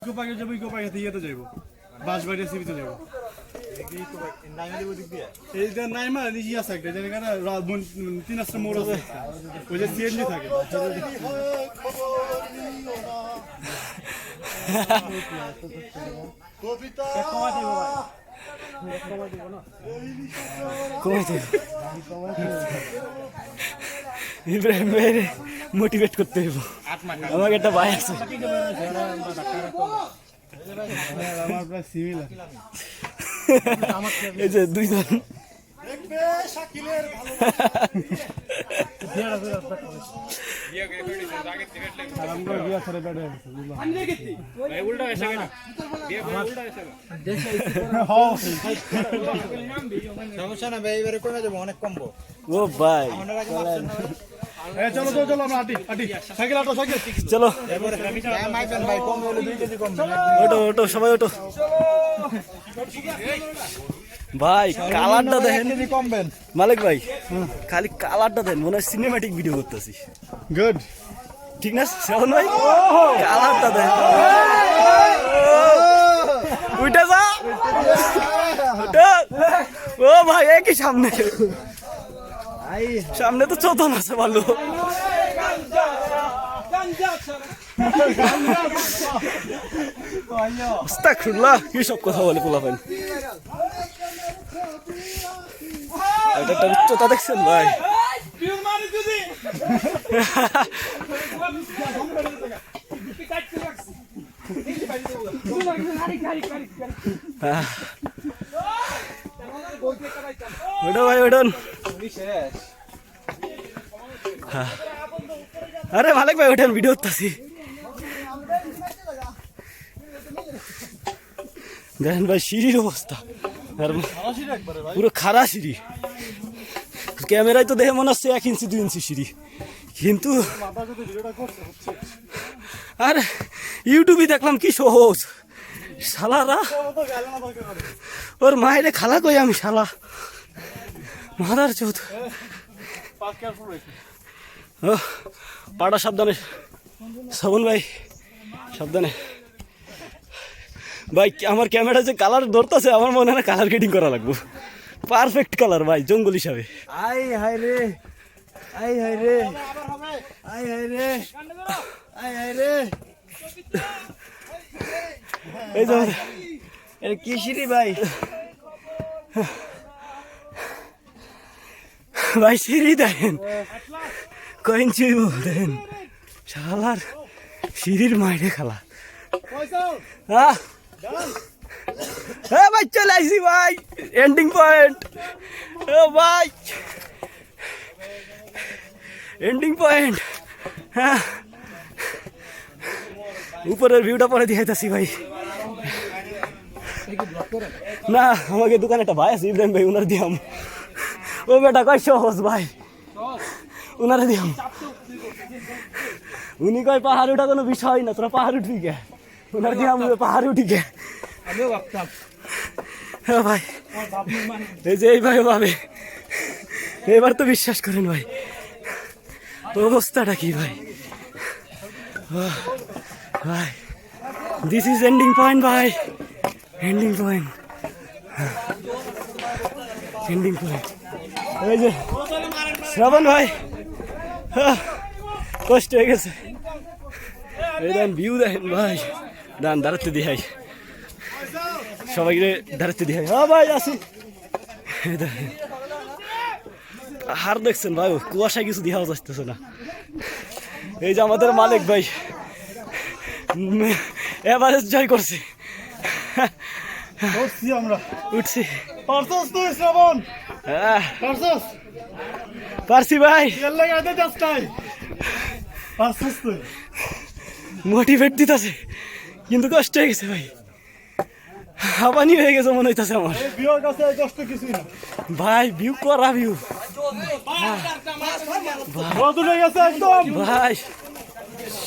Eco পার্কে যাবো, eco পার্কে থেকে যাবো বাঁশবাড়িয়া সিবিতে যাবো। এইটা নাইমা নিজে আছে একটা যেখানে 3 মোড় আছে, ওই যে সিএনজি থাকে। ইব্রাহিম ভাই মোটিভেট করতে হইব, আমাকে একটা ভাই আছে আমার প্রায় সিমিলার। এই যে দুইজন সমস্যা না ভাই, এবারে কমে যাবো, অনেক কমবো। ও ভাই চলো চলো চলো আমরা হাঁটি হাঁটি, সাইকেল হাঁটো সাইকেল চলো ভাই কম হলে 2 কেজি কম। ওটো ওটো সবাই ওটো ভাই। কালারটা দেখেন কমবেন মালিক ভাই, খালি কালারটা দেন, মনে হয় সিনেম্যাটিক ভিডিও করতেছি। গুড। ঠিক না শ্রাবণ ভাই? কালারটা দেন, উঠে যা ও ভাই, একই সামনে সামনে তো চতন আছে ভালো। আস্তাগফিরুল্লাহ, কি সব কথা বলে পোলাপান। এটা একটা উচ্চতা দেখছেন ভাই? ওটা ভাই ওঠুন। আরে মালিক ভাই ওঠেন, ভিডিও করতেছি। দেখেন ভাই সিঁড়ির অবস্থা, পুরো খাড়া সিঁড়ি। ক্যামেরায় তো দেখে মনে হচ্ছে 1 ইঞ্চি 2 ইঞ্চি সিঁড়ি, কিন্তু আর ইউটিউবে দেখলাম কি সহজ। শালারা ওর মায়ের খালা কই, আমি শালা মাদার চোদ। পাড়া সাবধানে শ্রাবণ ভাই, সাবধানে ভাই। আমার ক্যামেরা যে কালার ধরতেছে, আমার মনে হয় কালার গ্রেডিং করা লাগবে। পারফেক্ট কালার ভাই, জঙ্গল হিসাবে। আই হাই রে, আই হাই রে, আই হাই রে, আই হাই রে। এই যে এটা কি সিঁড়ি ভাই? ভাই সিঁড়ি দেখেন কয়েন চুইব, দেখেন শালার সিঁড়ির মাইরে খালা। হ্যাঁ ভাই চলে আসি ভাই, এন্ডিং পয়েন্ট। ও ভাই এন্ডিং পয়েন্ট। হ্যাঁ উপরের ভিউটা পরে দেখাইতেছি ভাই। না আমাকে দোকানে একটা ভাই আছে ইব্রাহিম ভাই, উনার দিয়াম। ও বেটা কয় সহজ ভাই, উনারে দিয়াম। উনি কয় পাহাড় ওঠা কোনো বিষয় না, তোরা পাহাড় উঠবি কে? উনার দিয়াম পাহাড় উঠি কে? হ্যাঁ ভাই, এই যে এই ভাই ভাবে, এবার তো বিশ্বাস করেন ভাই অবস্থাটা কি ভাই। ভাই দিস ইজ এন্ডিং পয়েন্ট ভাই, এন্ডিং পয়েন্ট, এন্ডিং পয়েন্ট। এই যে শ্রাবণ ভাই কষ্ট হয়ে গেছে। এই দেন ভিউ দেখেন ভাই, দান দাঁড়াতে দিহাই, সবাইকে দাঁড়াতে দিহাই। হ্যাঁ ভাই আসি, হার দেখছেন ভাই, কুয়াশায় কিছু দেখাও যাচ্ছে না। এই যে আমাদের মালিক ভাই এভারেস্ট জয় করছে। আমরা উঠছি, পারছস তুই শ্রাবণ? পারছস? পারছি ভাই, পারছস তুই? মোটিভেট দিতেছে, কিন্তু কষ্ট হয়ে গেছে ভাই, হাঁপানি হয়ে গেছে মনে হইতেছে আমার। ভিউর কাছে কষ্ট কিছুই না ভাই, ভিউ করা ভিউ একদম ভাই।